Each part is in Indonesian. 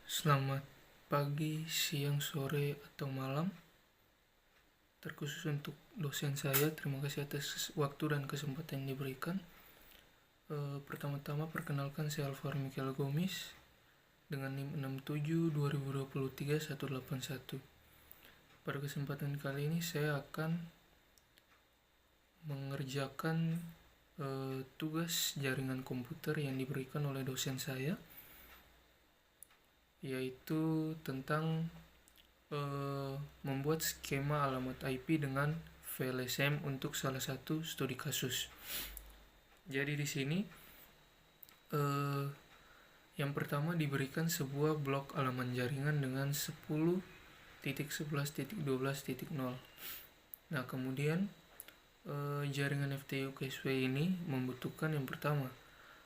Selamat pagi, siang, sore, atau malam. Terkhusus untuk dosen saya, terima kasih atas waktu dan kesempatan yang diberikan. Pertama-tama perkenalkan saya Alvaro Michael Gomis dengan NIM 67 2023 181. Pada kesempatan kali ini saya akan mengerjakan tugas jaringan komputer yang diberikan oleh dosen saya, yaitu tentang membuat skema alamat IP dengan VLSM untuk salah satu studi kasus. Jadi di sini yang pertama diberikan sebuah blok alamat jaringan dengan 10.11.12.0. Nah, kemudian jaringan FTU KSW ini membutuhkan yang pertama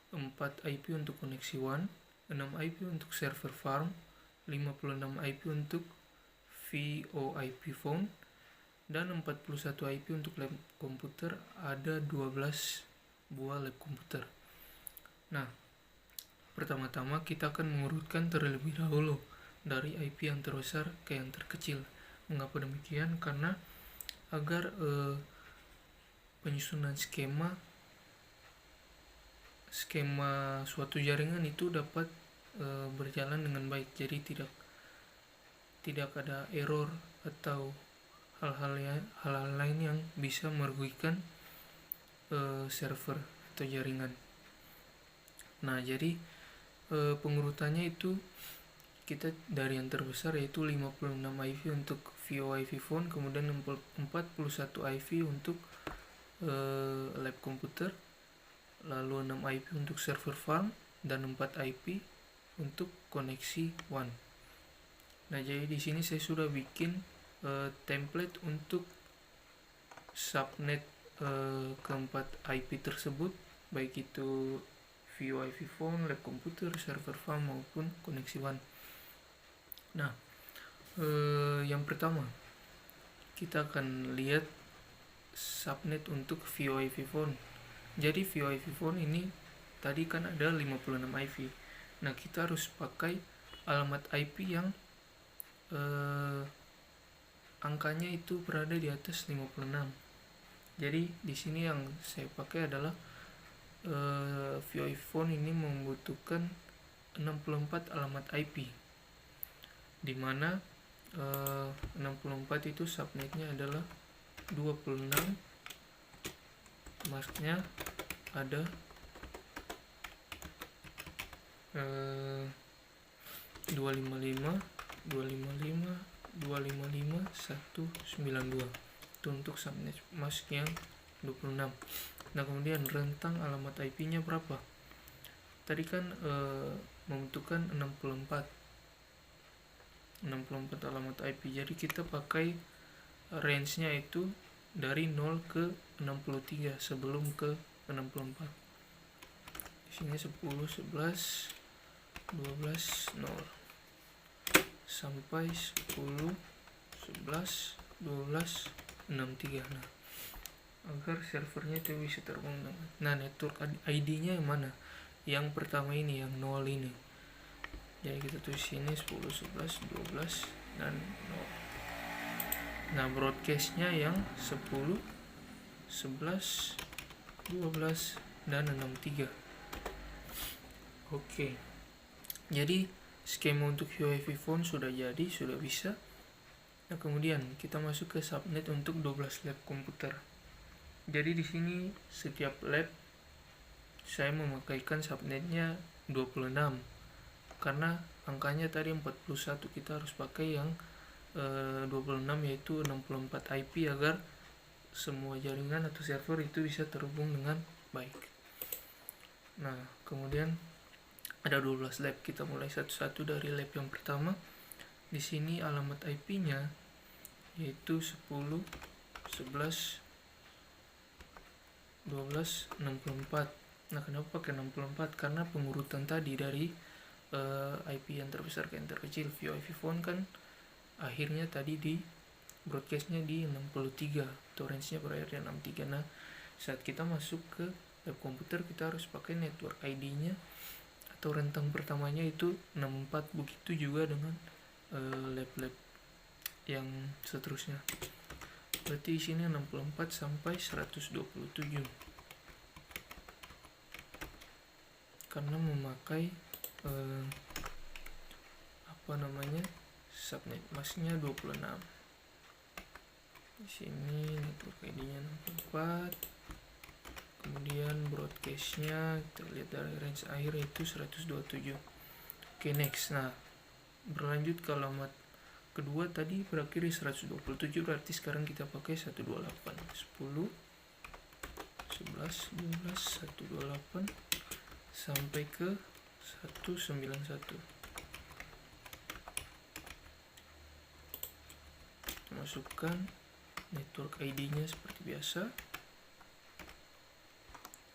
4 IP untuk koneksi WAN, 6 IP untuk server farm, 56 IP untuk VoIP phone, dan 41 IP untuk lab komputer. Ada 12 buah lab komputer. Nah, pertama-tama kita akan mengurutkan terlebih dahulu dari IP yang terbesar ke yang terkecil. Mengapa demikian? Karena agar penyusunan skema suatu jaringan itu dapat berjalan dengan baik. Jadi tidak ada error atau hal-hal lain yang bisa merugikan server atau jaringan. Nah, jadi pengurutannya itu kita dari yang terbesar, yaitu 56 IP untuk VoIP phone, kemudian 41 IP untuk lab komputer, lalu 6 IP untuk server farm, dan 4 IP untuk koneksi WAN. Nah, jadi di sini saya sudah bikin template untuk subnet keempat IP tersebut, baik itu VoIP phone, lab komputer, server farm maupun koneksi WAN. Nah, yang pertama kita akan lihat subnet untuk VoIP phone. Jadi VoIP phone ini tadi kan ada 56 IP. Nah, kita harus pakai alamat IP yang angkanya itu berada di atas 56. Jadi di sini yang saya pakai adalah VoIP phone ini membutuhkan 64 alamat IP, di mana 64 itu subnetnya adalah 26, masknya ada 255, 192 itu untuk subnet mask yang 26. Nah, kemudian rentang alamat IP-nya berapa? Tadi kan membutuhkan 64 alamat IP. Jadi kita pakai range-nya itu dari 0 ke 63 sebelum ke 64. Di sini 10, 11, 12, 0 sampai 10, 11, 12, 63. Nah, agar servernya itu bisa terbang. Nah, network ID-nya yang mana? Yang pertama ini, yang 0 ini. Jadi kita tulis sini 10, 11, 12, dan 0. Nah, broadcast-nya yang 10, 11, 12, dan 63. Oke. Jadi skema untuk VoIP phone sudah jadi, sudah bisa. Nah, kemudian kita masuk ke subnet untuk 12 lab komputer. Jadi di sini setiap lab saya memakaikan subnetnya 26. Karena angkanya tadi 41, kita harus pakai yang 26, yaitu 64 IP, agar semua jaringan atau server itu bisa terhubung dengan baik. Nah, kemudian ada 12 lab. Kita mulai satu-satu dari lab yang pertama. Di sini alamat IP-nya yaitu 10, 11, 12, 64. Nah, kenapa pakai 64? Karena pengurutan tadi dari IP yang terbesar ke yang terkecil. VoIP phone kan akhirnya tadi di broadcastnya di 63, atau range-nya berada di 63. Nah, saat kita masuk ke lab komputer, kita harus pakai network ID-nya atau rentang pertamanya itu 64, begitu juga dengan lab-lab yang seterusnya. Berarti di sini 64 sampai 127 karena memakai subnet masknya 26. Di sini network ID-nya 64. Kemudian broadcast-nya kita lihat dari range akhir itu 127. Oke, next. Nah, berlanjut ke alamat kedua tadi berakhir di 127, berarti sekarang kita pakai 128. 10 11 12 128 sampai ke 191. Masukkan network ID-nya seperti biasa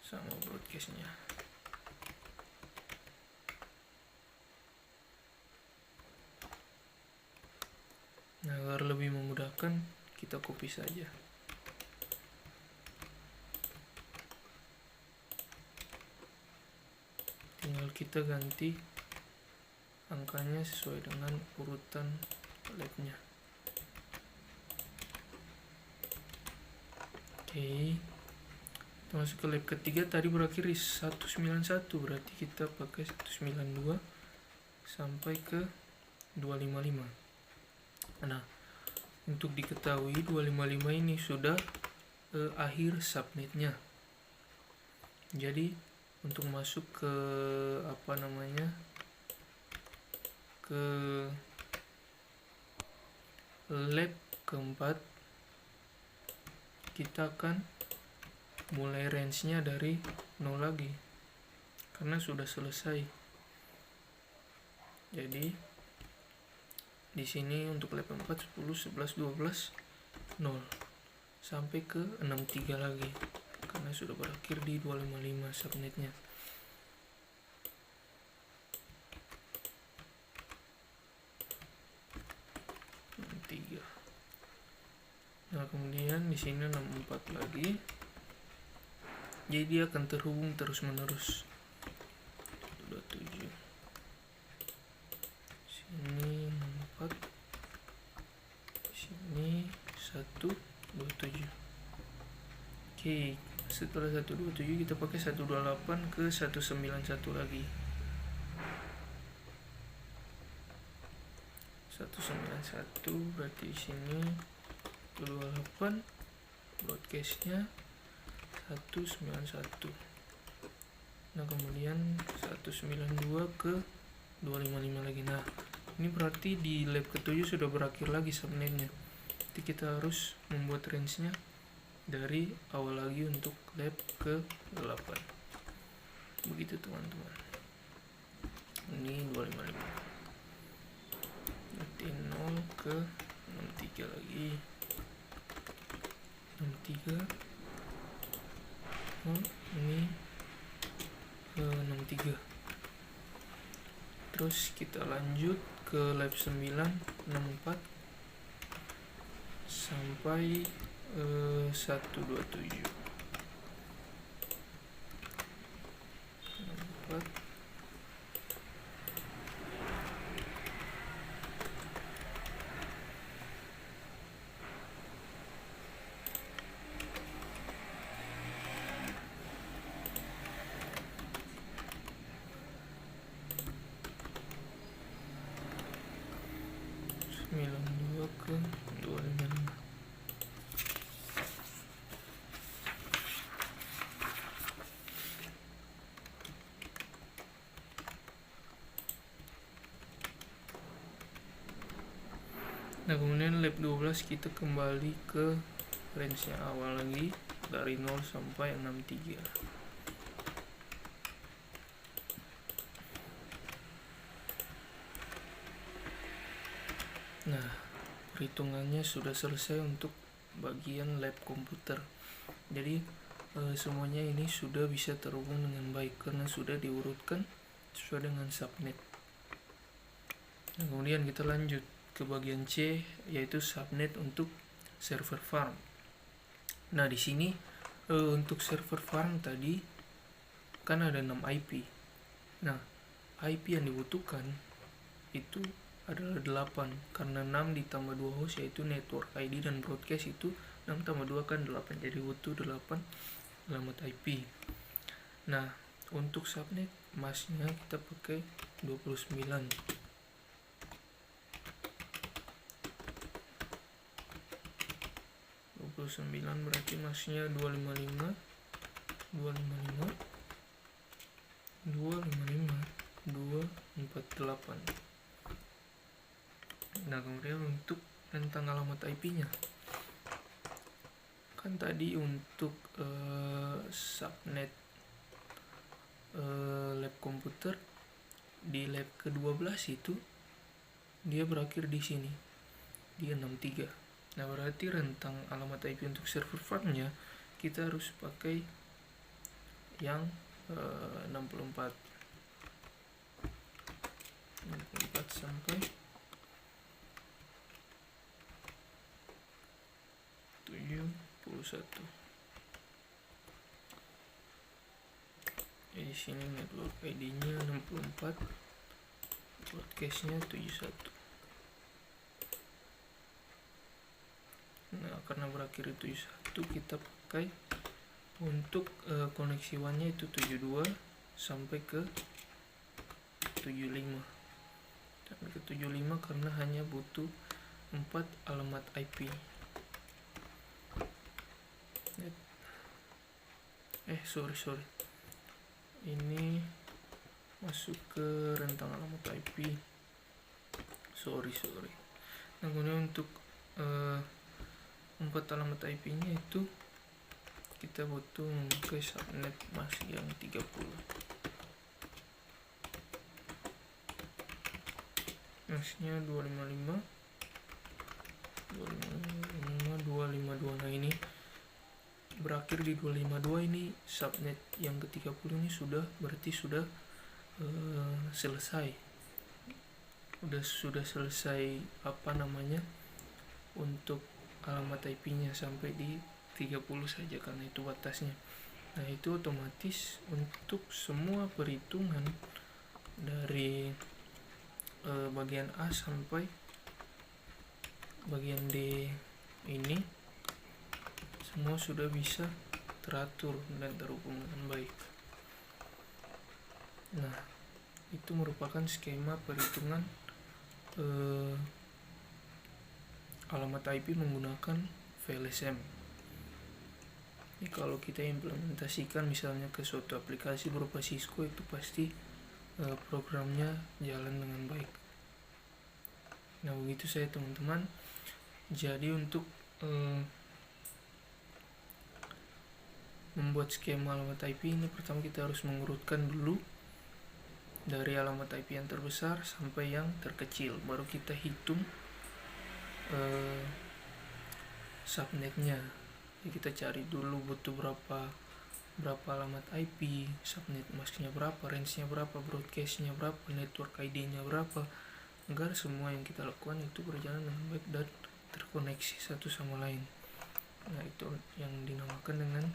sama broadcast-nya. Nah, agar lebih memudahkan, kita copy saja. Tinggal kita ganti angkanya sesuai dengan urutan labnya. Oke, kita masuk ke lab ketiga. Tadi berakhir di 191, berarti kita pakai 192 sampai ke 255. Nah, untuk diketahui 255 ini sudah akhir subnetnya. Jadi untuk masuk ke ke lab keempat, kita akan mulai range-nya dari 0 lagi karena sudah selesai. Jadi di sini untuk lab 4 10 11 12 0 sampai ke 63 lagi karena sudah berakhir di 255 subnetnya. Nah, kemudian di sini 64 lagi. Jadi dia akan terhubung terus-menerus. 27. Sini 64. Sini 127. Oke, setelah 127 kita pakai 128 ke 191 lagi. 191 berarti di sini 128, broadcast-nya 191. Nah, kemudian 192 ke 255 lagi. Nah, ini berarti di lab ke-7 sudah berakhir lagi subnetnya. Jadi kita harus membuat range-nya dari awal lagi untuk lab ke-8. Begitu teman-teman. Ini 255. Berarti 0 ke 63 lagi. 63. Oh, ini ke 63. Terus kita lanjut ke lab 9 64 sampai 127. 64 92 ke 255. Nah, kemudian lab 12 kita kembali ke range yang awal lagi dari 0 sampai 63. Nah, perhitungannya sudah selesai untuk bagian lab komputer. Jadi semuanya ini sudah bisa terhubung dengan baik karena sudah diurutkan sesuai dengan subnet. Nah, kemudian kita lanjut ke bagian C, yaitu subnet untuk server farm. Nah, di sini untuk server farm tadi kan ada 6 IP. Nah, IP yang dibutuhkan itu adalah 8, karena 6 ditambah 2 host yaitu network ID dan broadcast itu 6 tambah 2 kan 8, jadi butuh 8 alamat IP. Nah, untuk subnet masknya kita pakai 29. Berarti masknya 255 248. Nah, kemudian untuk tentang alamat IP-nya, kan tadi untuk subnet lab komputer di lab ke-12 itu dia berakhir di sini, di 63. Nah, berarti rentang alamat IP untuk server farmnya kita harus pakai yang 64 sampai 71. Di sini network ID-nya 64, broadcast-nya 71. Nah, karena berakhir itu 71, kita pakai untuk koneksi WAN-nya itu 72 sampai ke 75. Sampai ke 75 karena hanya butuh 4 alamat IP. Sorry. Ini masuk ke rentang alamat IP. Sorry. Nah, kemudian untuk 4 alamat IP-nya itu kita butuh memakai subnet mask yang 30. Masknya 255. Nah, ini berakhir di 252. Ini subnet yang ke-30 ini berarti sudah selesai. Sudah selesai untuk alamat IP-nya sampai di 30 saja karena itu batasnya. Nah, itu otomatis untuk semua perhitungan dari bagian A sampai bagian D ini semua sudah bisa teratur dan terhubung dengan baik. Nah, itu merupakan skema perhitungan alamat IP menggunakan VLSM. Ini kalau kita implementasikan misalnya ke suatu aplikasi berupa Cisco, itu pasti programnya jalan dengan baik. Nah, begitu saya teman-teman. Jadi untuk membuat skema alamat IP ini, pertama kita harus mengurutkan dulu dari alamat IP yang terbesar sampai yang terkecil, baru kita hitung subnetnya. Jadi kita cari dulu butuh berapa alamat IP, subnet masknya berapa, range-nya berapa, broadcast-nya berapa, network ID-nya berapa, agar semua yang kita lakukan itu berjalan dengan baik dan terkoneksi satu sama lain. Nah, itu yang dinamakan dengan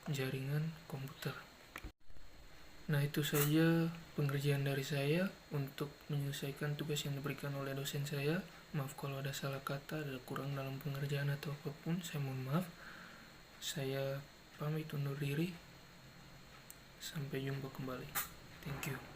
jaringan komputer. Nah, itu saja pengerjaan dari saya untuk menyelesaikan tugas yang diberikan oleh dosen saya. Maaf kalau ada salah kata, ada kurang dalam pengerjaan atau apapun, saya mohon maaf. Saya pamit undur diri. Sampai jumpa kembali. Thank you.